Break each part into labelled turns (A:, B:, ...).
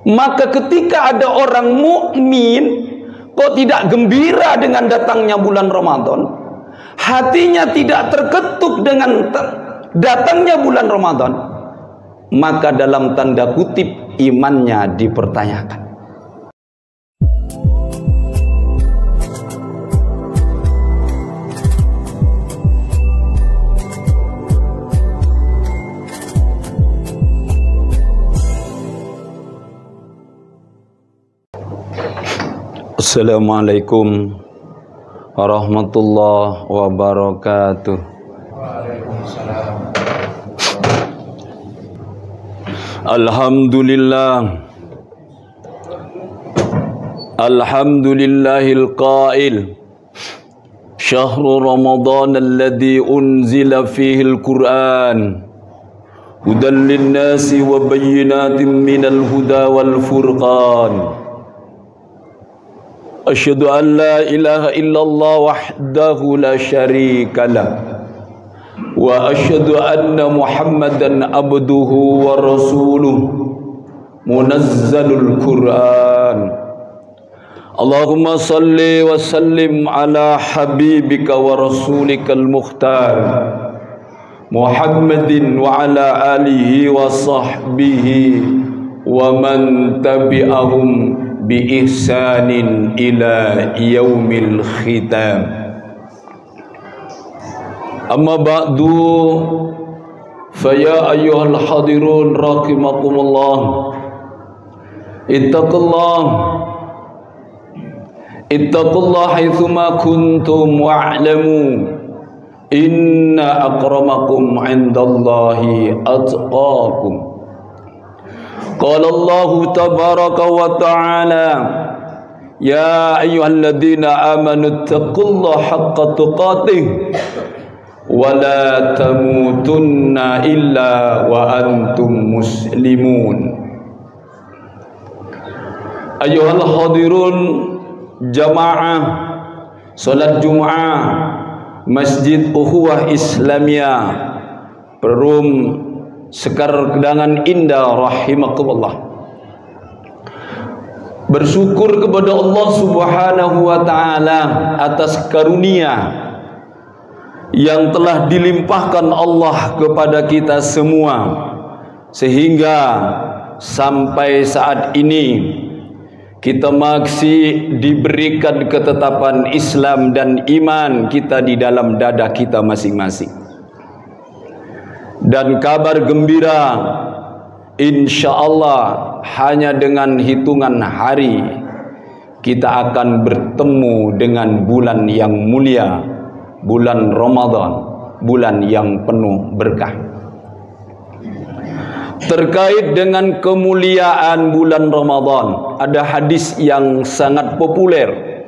A: Maka ketika ada orang mukmin kok tidak gembira dengan datangnya bulan Ramadan, hatinya tidak terketuk dengan datangnya bulan Ramadan, maka dalam tanda kutip imannya dipertanyakan. Assalamualaikum warahmatullahi wabarakatuh. Alhamdulillah, alhamdulillahil qail syahru ramadhan alladhi unzila fihi al-Qur'an hudan lin-nasi wa bayyinatin minal huda wal furqan. Asyhadu an la ilaha illallah wahdahu la syarika lah wa asyhadu anna Muhammadan abduhu wa rasuluh munazzalul Qur'an. Allahumma salli wa sallim ala habibika wa rasulikal mukhtar Muhammadin wa ala alihi wa sahbihi wa man tabi'ahum bi ihsanin ila yaumil khitam. Amma ba'du, faya ayyuhal hadirun rahimakumullah, ittaqullah haitsuma kuntum wa'lamu inna akramakum 'indallahi atqakum. Qala Allah tabaraka wa ta'ala ya ayyuhalladzina amanu taqullaha haqqa tuqatih wa la tamutunna illa wa antum muslimun. Ayyuhal hadirun jamaah salat Jumat Masjid Ukhuwah Islamiyah Perum Sekar Kedangan Indah rahimakumullah. Bersyukur kepada Allah Subhanahu wa taala atas karunia yang telah dilimpahkan Allah kepada kita semua, sehingga sampai saat ini kita masih diberikan ketetapan Islam dan iman kita di dalam dada kita masing-masing. Dan kabar gembira, insyaallah hanya dengan hitungan hari kita akan bertemu dengan bulan yang mulia, bulan Ramadan, bulan yang penuh berkah. Terkait dengan kemuliaan bulan Ramadan, ada hadis yang sangat populer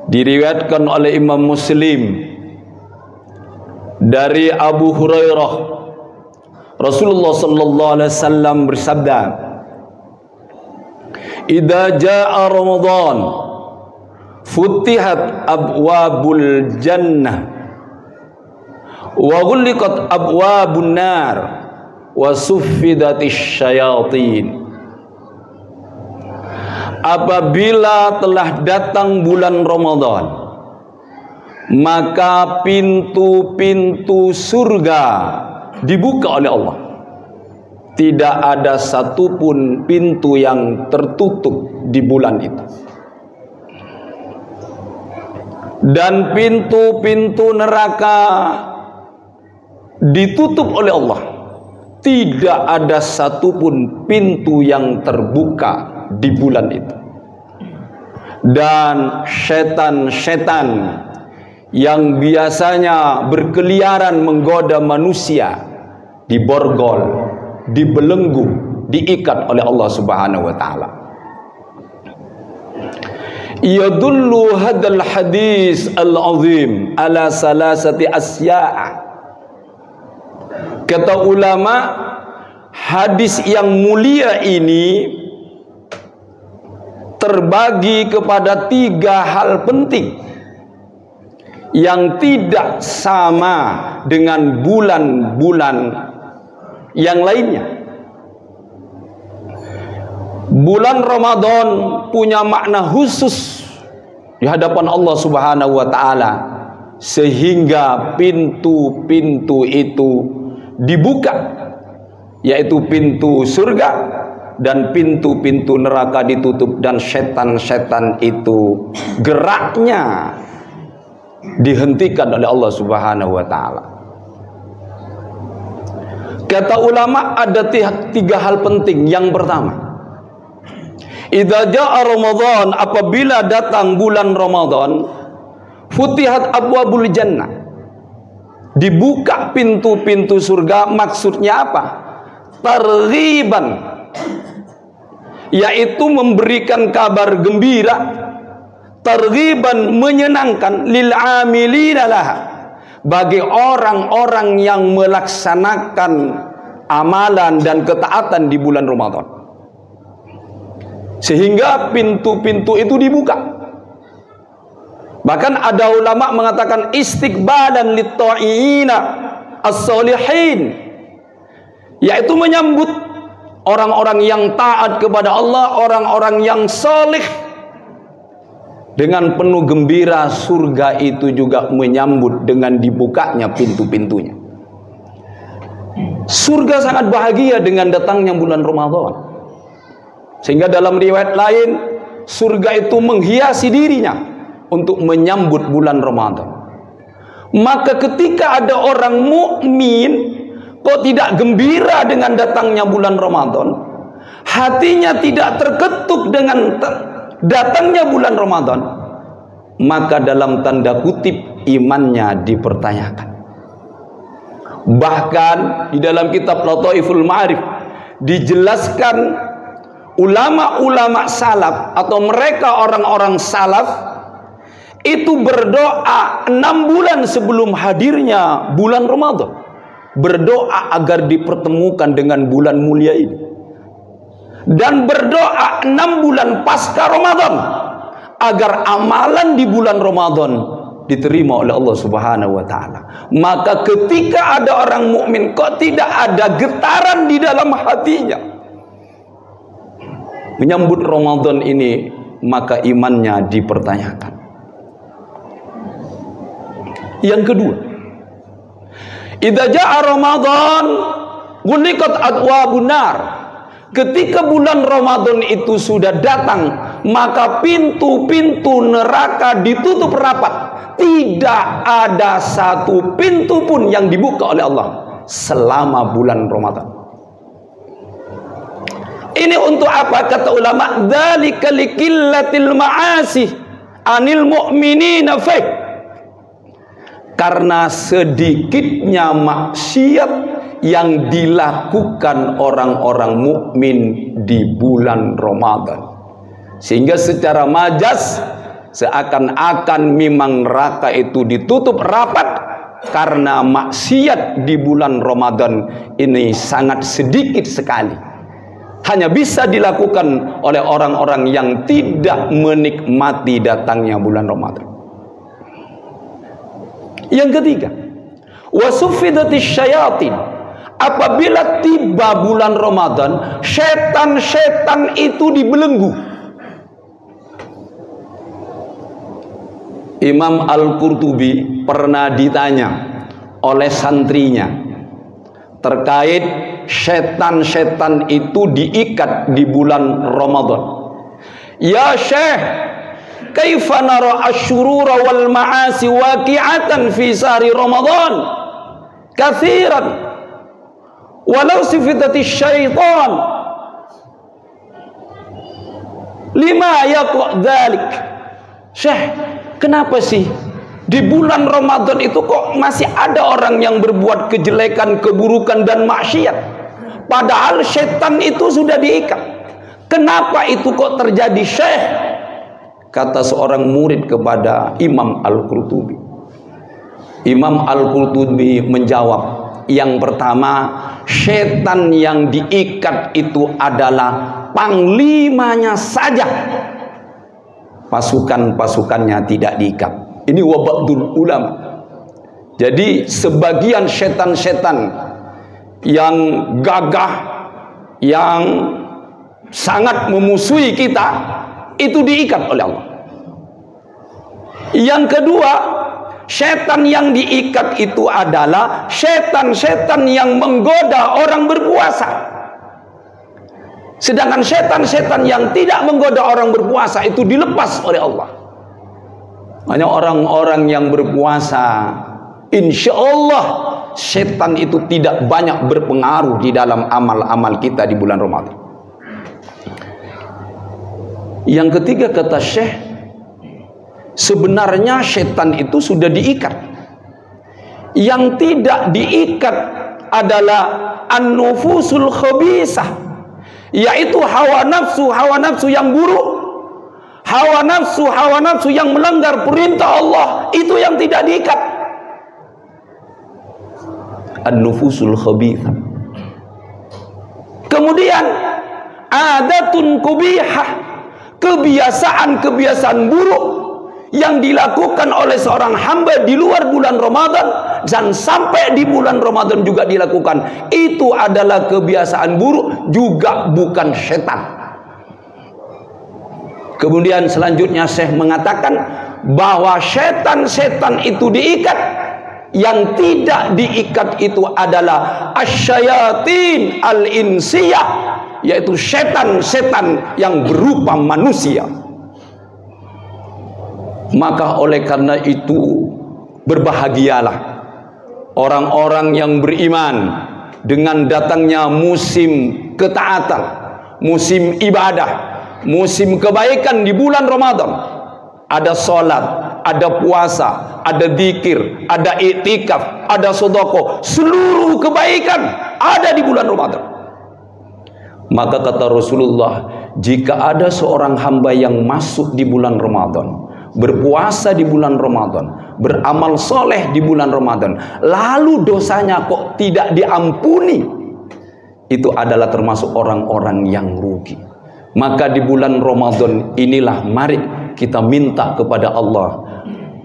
A: diriwayatkan oleh Imam Muslim dari Abu Hurairah. Rasulullah sallallahu alaihi wasallam bersabda, "Idza jaa Ramadan, futihat abwabul jannah wa ghulliqat abwabun nar wa suffidatis syayatin." Apabila telah datang bulan Ramadan, maka pintu-pintu surga dibuka oleh Allah. Tidak ada satupun pintu yang tertutup di bulan itu. Dan pintu-pintu neraka ditutup oleh Allah. Tidak ada satupun pintu yang terbuka di bulan itu. Dan setan-setan yang biasanya berkeliaran menggoda manusia diborgol, dibelenggu, diikat oleh Allah Subhanahu wa taala. Yadullu hadzal hadis al-azim ala salasati asya'a. Kata ulama, hadis yang mulia ini terbagi kepada 3 hal penting yang tidak sama dengan bulan-bulan yang lainnya. Bulan Ramadan punya makna khusus di hadapan Allah Subhanahu wa taala, sehingga pintu-pintu itu dibuka, yaitu pintu surga, dan pintu-pintu neraka ditutup, dan setan-setan itu geraknya dihentikan oleh Allah Subhanahu wa taala. Kata ulama ada tiga hal penting. Yang pertama, idza jaa Ramadan, apabila datang bulan Ramadan, futihat abwabul jannah, dibuka pintu-pintu surga. Maksudnya apa? Targhiban, yaitu memberikan kabar gembira, targhiban menyenangkan, lil amilina laha, bagi orang-orang yang melaksanakan amalan dan ketaatan di bulan Ramadan, sehingga pintu-pintu itu dibuka. Bahkan ada ulama mengatakan istiqbalan lit-ta'iina as-solihin, yaitu menyambut orang-orang yang taat kepada Allah, orang-orang yang soleh. Dengan penuh gembira, surga itu juga menyambut dengan dibukanya pintu-pintunya. Surga sangat bahagia dengan datangnya bulan Ramadan, sehingga dalam riwayat lain, surga itu menghiasi dirinya untuk menyambut bulan Ramadan. Maka ketika ada orang mukmin kok tidak gembira dengan datangnya bulan Ramadan, hatinya tidak terketuk dengan datangnya bulan Ramadan, maka dalam tanda kutip imannya dipertanyakan. Bahkan di dalam kitab Lataiful Ma'arif dijelaskan ulama-ulama salaf atau mereka orang-orang salaf itu berdoa 6 bulan sebelum hadirnya bulan Ramadan, berdoa agar dipertemukan dengan bulan mulia ini, dan berdoa 6 bulan pasca Ramadan agar amalan di bulan Ramadan diterima oleh Allah Subhanahu wa taala. Maka ketika ada orang mukmin kok tidak ada getaran di dalam hatinya menyambut Ramadan ini, maka imannya dipertanyakan. Yang kedua, idza jaa Ramadan ghulqat abwabun nar. Ketika bulan Ramadan itu sudah datang, maka pintu-pintu neraka ditutup rapat. Tidak ada satu pintu pun yang dibuka oleh Allah selama bulan Ramadan. Ini untuk apa? Kata ulama, dzalika liqillatil ma'asi anil mu'minina fi, karena sedikitnya maksiat yang dilakukan orang-orang mukmin di bulan Ramadan, sehingga secara majas seakan-akan memang neraka itu ditutup rapat karena maksiat di bulan Ramadan ini sangat sedikit sekali, hanya bisa dilakukan oleh orang-orang yang tidak menikmati datangnya bulan Ramadan. Yang ketiga, wasuffidatis syayatin. Apabila tiba bulan Ramadan, setan-setan itu dibelenggu. Imam Al-Qurtubi pernah ditanya oleh santrinya terkait setan-setan itu diikat di bulan Ramadan. Ya Syekh, kaifa nara asyurura wal ma'asi waqi'atan fi sahri Ramadan katsiran walau sifatati syaitan lima yaqwa dzalik. Syekh, kenapa sih di bulan Ramadan itu kok masih ada orang yang berbuat kejelekan, keburukan dan maksiat, padahal setan itu sudah diikat? Kenapa itu kok terjadi, Syekh? Kata seorang murid kepada Imam Al-Qurtubi. Imam Al-Qurtubi menjawab, yang pertama, setan yang diikat itu adalah panglimanya saja, pasukan-pasukannya tidak diikat. Ini wabadul ulama. Jadi sebagian setan-setan yang gagah, yang sangat memusuhi kita, itu diikat oleh Allah. Yang kedua, setan yang diikat itu adalah setan-setan yang menggoda orang berpuasa. Sedangkan setan-setan yang tidak menggoda orang berpuasa itu dilepas oleh Allah. Hanya orang-orang yang berpuasa, insya Allah setan itu tidak banyak berpengaruh di dalam amal-amal kita di bulan Ramadan. Yang ketiga, kata Syekh, sebenarnya setan itu sudah diikat. Yang tidak diikat adalah an-nufusul khabisah, yaitu hawa nafsu yang buruk, hawa nafsu yang melanggar perintah Allah, itu yang tidak diikat. An-nufusul khabithah. Kemudian adatun kubihah, kebiasaan-kebiasaan buruk yang dilakukan oleh seorang hamba di luar bulan Ramadan dan sampai di bulan Ramadan juga dilakukan, itu adalah kebiasaan buruk, juga bukan setan. Kemudian selanjutnya Syekh mengatakan bahwa setan-setan itu diikat. Yang tidak diikat itu adalah asyayatin al-insiyah, yaitu setan-setan yang berupa manusia. Maka oleh karena itu, berbahagialah orang-orang yang beriman dengan datangnya musim ketaatan, musim ibadah, musim kebaikan di bulan Ramadan. Ada sholat, ada puasa, ada zikir, ada iktikaf, ada sedekah, seluruh kebaikan ada di bulan Ramadan. Maka kata Rasulullah, jika ada seorang hamba yang masuk di bulan Ramadan, berpuasa di bulan Ramadan, beramal soleh di bulan Ramadan, lalu dosanya kok tidak diampuni, itu adalah termasuk orang-orang yang rugi. Maka di bulan Ramadan inilah mari kita minta kepada Allah,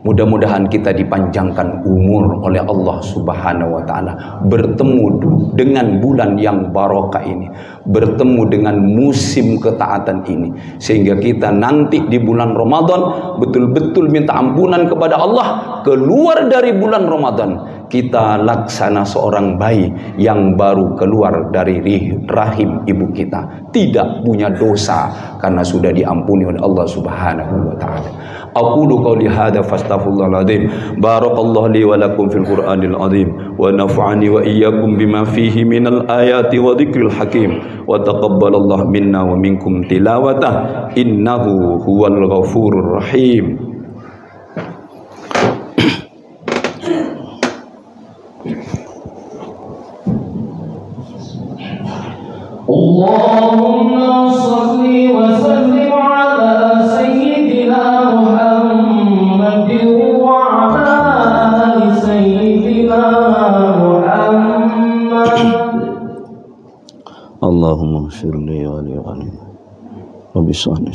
A: mudah-mudahan kita dipanjangkan umur oleh Allah Subhanahu wa ta'ala, bertemu dengan bulan yang barokah ini, bertemu dengan musim ketaatan ini, sehingga kita nanti di bulan Ramadan betul-betul minta ampunan kepada Allah. Keluar dari bulan Ramadan kita laksana seorang bayi yang baru keluar dari rahim ibu kita, tidak punya dosa karena sudah diampuni oleh Allah Subhanahu wa ta'ala. Aqulu qawli hadza fastaghfirullahal azim. Barakallahu li wa lakum fil Qur'anil azim wa nafa'ani wa iyyakum bima fihi minal ayati wa dzikril hakim wa taqabbalallahu minna wa minkum tilawatah innahu huwal ghafurur rahim.
B: Allahumma salli wa sallim ala sayyidina Muhammadin wa ala ali sayyidina Muhammad.
C: Allahumma firli wa li wali wa bisahni.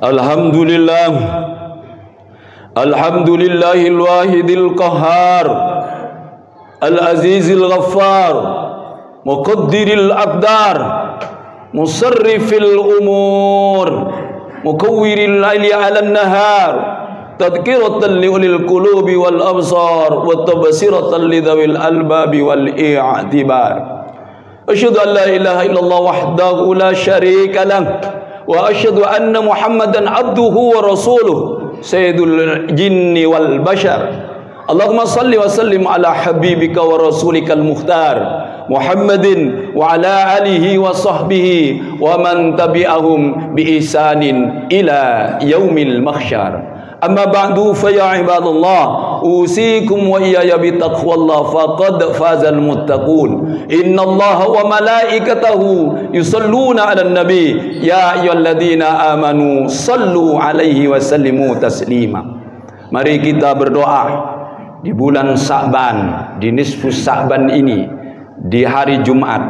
A: Alhamdulillah, alhamdulillahil wahidil qahhar, al-azizil ghaffar, muqaddiril aqdar, musarrifil umur, mukawwiril laili 'alan nahar, tadhkiratan li ulil qulubi wal absar wa tabsiratan li dhawil albabi wal i'tibar. Asyhadu an la ilaha illallah wahdahu la syarika lah wa asyhadu anna Muhammadan abduhu wa rasuluh sayyidul jinni wal bashar. Allahumma salli wa sallim ala habibika wa rasulikal mukhtar Muhammadin wa ala alihi wa sahbihi wa man tabi'ahum bi ihsanin ila yaumil mahsyar. Amma ba'du fa ya ibadallah, usikum wa iyaya bi taqwallah faqad fazal muttaqun. Innallaha wa malaikatahu yusalluna 'alan nabi ya ayyuhalladzina amanu sallu 'alaihi wa sallimu taslima. Mari kita berdoa di bulan Sa'ban, di nisfu Sa'ban ini, di hari Jumat,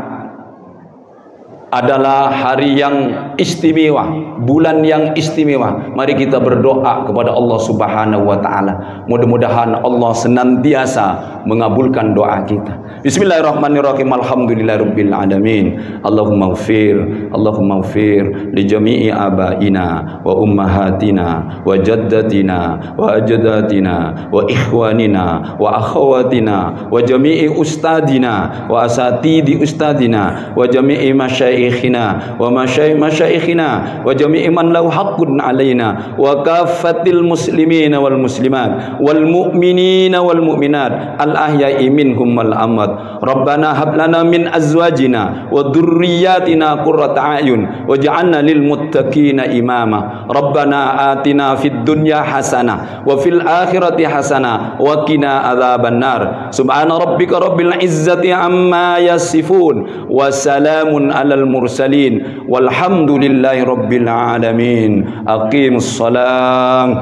A: adalah hari yang istimewa, bulan yang istimewa. Mari kita berdoa kepada Allah Subhanahu wa taala. Mudah-mudahan Allah senantiasa mengabulkan doa kita. Bismillahirrahmanirrahim. Alhamdulillahirabbil alamin. Allahumma ighfir li jami'i abaina wa ummahatina wa jaddatina wa ajdatina wa ikhwanina wa akhawatina wa jami'i ustadina wa asatidi ustadina wa jami'i masyayikhina wa masyayikhina wa jami'i man lahu haqqun alaina wa kaffatil muslimina wal muslimat wal mu'minina wal mu'minat al ahya'i minhum wal amwat. Rabbana hab lana min azwajina wa dhurriyyatina qurrata a'yun waj'alna lil muttaqina imama. Rabbana atina fid dunya hasanah wa fil akhirati hasanah wa qina adzaban nar. Subhana rabbika rabbil izzati amma yasifun wa salamun alal mursalin walhamdulillahi rabbil alamin. Aqimus salam.